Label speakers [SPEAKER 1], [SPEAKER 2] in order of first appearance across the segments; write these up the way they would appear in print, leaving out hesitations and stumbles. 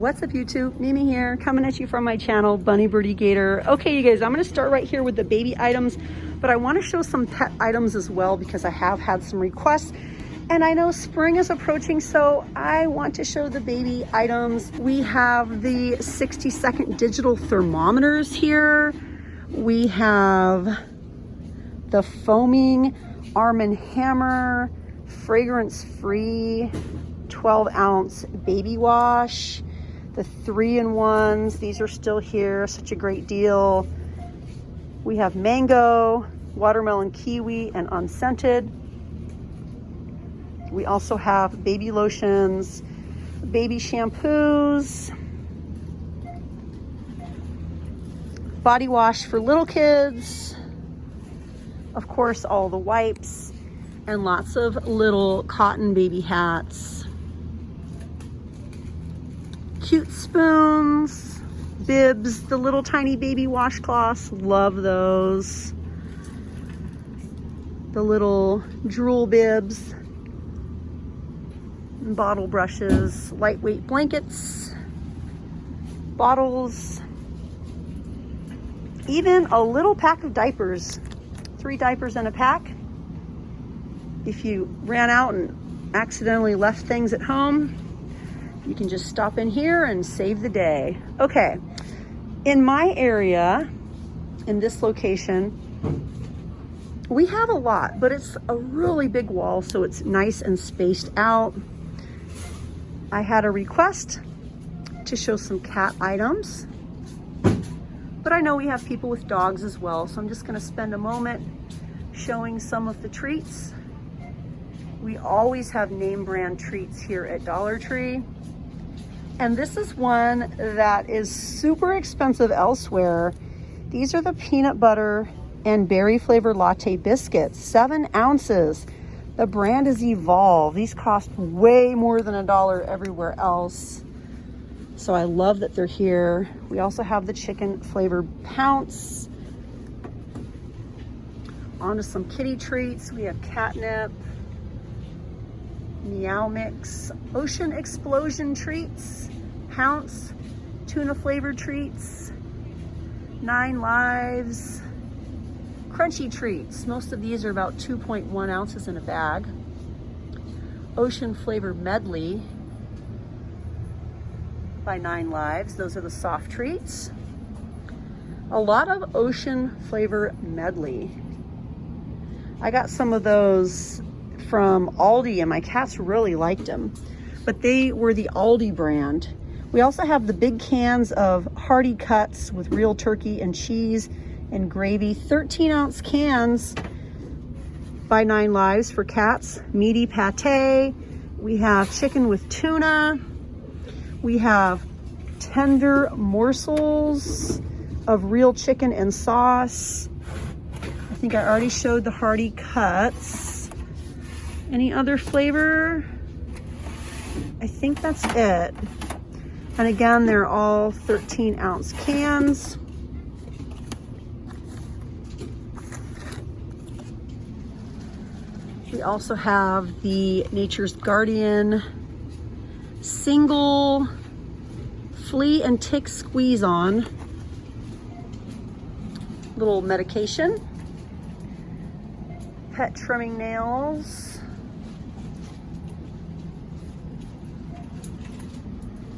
[SPEAKER 1] What's up YouTube? Mimi here, coming at you from my channel, Bunny Birdy Gator. Okay you guys, I'm gonna start right here with the baby items, but I wanna show some pet items as well because I have had some requests and I know spring is approaching, so I want to show the baby items. We have the 60-second digital thermometers here. We have the foaming Arm & Hammer, fragrance-free 12-ounce baby wash. The 3-in-1s, these are still here, such a great deal. We have mango, watermelon, kiwi, and unscented. We also have baby lotions, baby shampoos, body wash for little kids, of course all the wipes, and lots of little cotton baby hats. Cute spoons, bibs, the little tiny baby washcloths, love those. The little drool bibs, bottle brushes, lightweight blankets, bottles, even a little pack of diapers, 3 diapers in a pack. If you ran out and accidentally left things at home, you can just stop in here and save the day. Okay, in my area, in this location, we have a lot, but it's a really big wall, so it's nice and spaced out. I had a request to show some cat items, but I know we have people with dogs as well, so I'm just gonna spend a moment showing some of the treats. We always have name brand treats here at Dollar Tree. And this is one that is super expensive elsewhere. These are the peanut butter and berry flavored latte biscuits, 7 ounces. The brand is Evolve. These cost way more than $1 everywhere else. So I love that they're here. We also have the chicken flavored Pounce. On to some kitty treats. We have catnip, Meow Mix, Ocean Explosion treats, Pounce, tuna flavored treats, 9 Lives, crunchy treats. Most of these are about 2.1 ounces in a bag. Ocean flavored medley by 9 Lives. Those are the soft treats. A lot of ocean flavor medley. I got some of those from Aldi and my cats really liked them, but they were the Aldi brand. We also have the big cans of hearty cuts with real turkey and cheese and gravy, 13-ounce cans by 9 Lives for cats. Meaty pate. We have chicken with tuna. We have tender morsels of real chicken and sauce. I think I already showed the hearty cuts. Any other flavor? I think that's it. And again, they're all 13-ounce cans. We also have the Nature's Guardian single flea and tick squeeze on little medication. Pet trimming nails.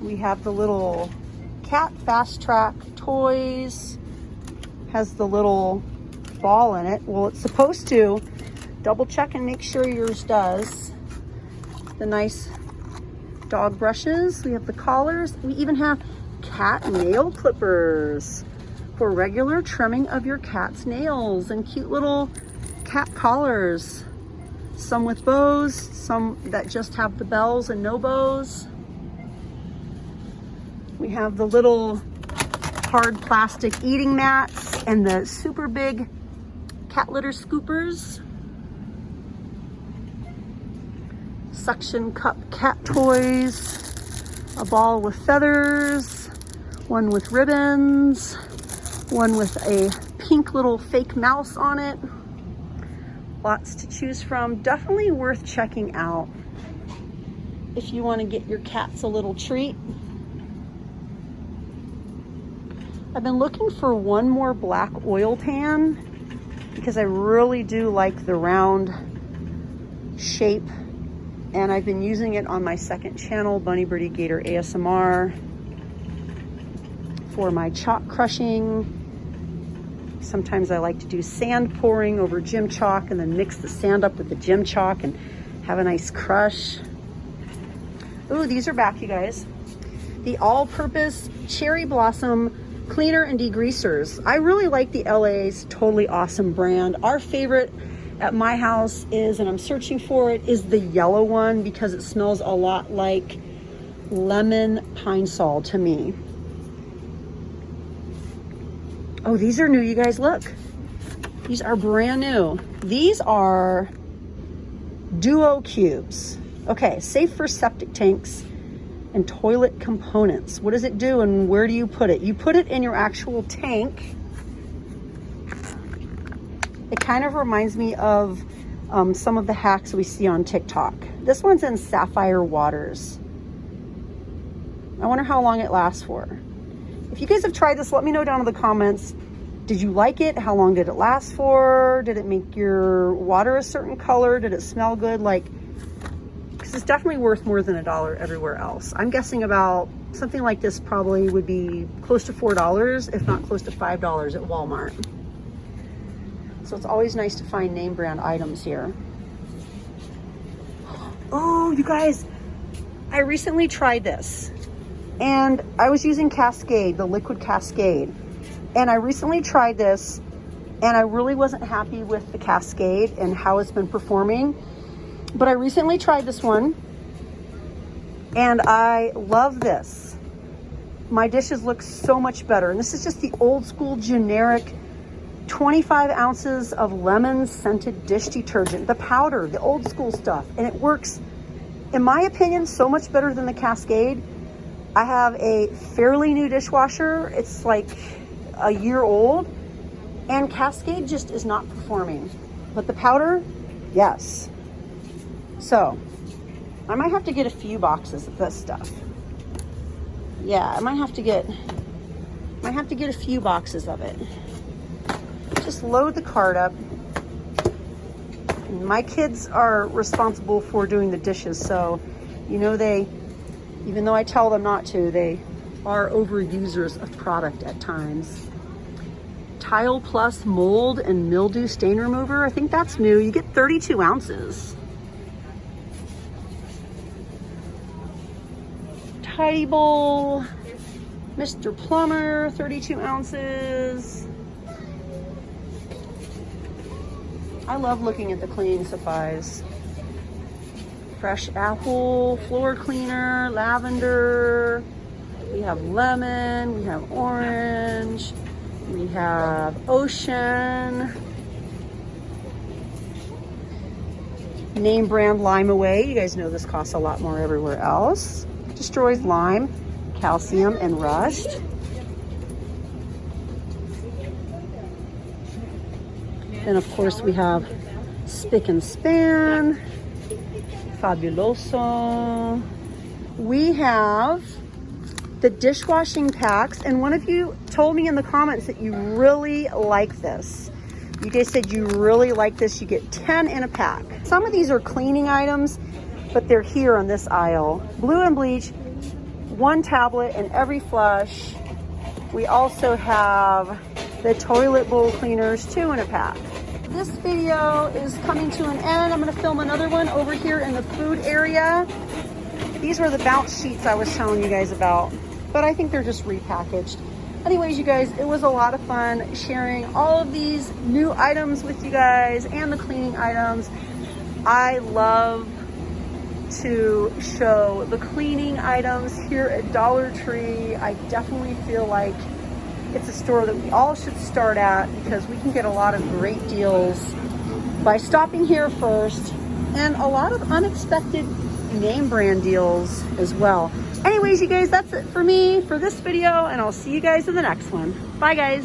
[SPEAKER 1] We have the little cat fast track toys. Has the little ball in it. Well, it's supposed to. Double check and make sure yours does. The nice dog brushes. We have the collars. We even have cat nail clippers for regular trimming of your cat's nails, and cute little cat collars. Some with bows, some that just have the bells and no bows. We have the little hard plastic eating mats and the super big cat litter scoopers. Suction cup cat toys. A ball with feathers. One with ribbons. One with a pink little fake mouse on it. Lots to choose from. Definitely worth checking out if you want to get your cats a little treat. I've been looking for one more black oil pan because I really do like the round shape, and I've been using it on my second channel, Bunny Birdy Gator ASMR, for my chalk crushing. Sometimes I like to do sand pouring over gym chalk and then mix the sand up with the gym chalk and have a nice crush. Ooh, these are back, you guys. The all-purpose cherry blossom cleaner and degreasers. I really like the LA's Totally Awesome brand. Our favorite at my house is, and I'm searching for it, is the yellow one because it smells a lot like lemon pine sol to me. Oh, these are new, you guys, look. These are brand new. These are Duo Cubes. Okay, safe for septic tanks and toilet components. What does it do and where do you put it? You put it in your actual tank. It kind of reminds me of some of the hacks we see on TikTok. This one's in sapphire waters. I wonder how long it lasts for. If you guys have tried this, let me know down in the comments. Did you like it? How long did it last for? Did it make your water a certain color? Did it smell good? Like, because it's definitely worth more than $1 everywhere else. I'm guessing about something like this probably would be close to $4, if not close to $5 at Walmart. So it's always nice to find name brand items here. Oh, you guys, I recently tried this. And I was using Cascade, the liquid Cascade. And I recently tried this and I really wasn't happy with the Cascade and how it's been performing. But I recently tried this one and I love this. My dishes look so much better. And this is just the old school generic 25 ounces of lemon scented dish detergent, the powder, the old school stuff. And it works, in my opinion, so much better than the Cascade. I have a fairly new dishwasher. It's like a year old, and Cascade just is not performing. But the powder, yes. So I might have to get a few boxes of this stuff. Yeah, I might have to get a few boxes of it. Just load the cart up. My kids are responsible for doing the dishes, so you know, they, even though I tell them not to, they are overusers of product at times. Tile Plus mold and mildew stain remover. I think that's new. You get 32 ounces. Tidy Bowl, Mr. Plumber, 32 ounces. I love looking at the cleaning supplies. Fresh apple, floor cleaner, lavender. We have lemon, we have orange, we have ocean. Name brand Lime Away. You guys know this costs a lot more everywhere else. Destroys lime, calcium, and rust. Then of course we have Spick and Span, Fabuloso. We have the dishwashing packs, and one of you told me in the comments that you really like this. You guys said you really like this. You get 10 in a pack. Some of these are cleaning items, but they're here on this aisle. Blue and bleach, 1 tablet in every flush. We also have the toilet bowl cleaners, 2 in a pack. This video is coming to an end. I'm gonna film another one over here in the food area. These were the bounce sheets I was telling you guys about, but I think they're just repackaged. Anyways, you guys, it was a lot of fun sharing all of these new items with you guys and the cleaning items. I love to show the cleaning items here at Dollar Tree. I definitely feel like it's a store that we all should start at because we can get a lot of great deals by stopping here first, and a lot of unexpected name brand deals as well. Anyways, you guys, that's it for me for this video, and I'll see you guys in the next one. Bye, guys.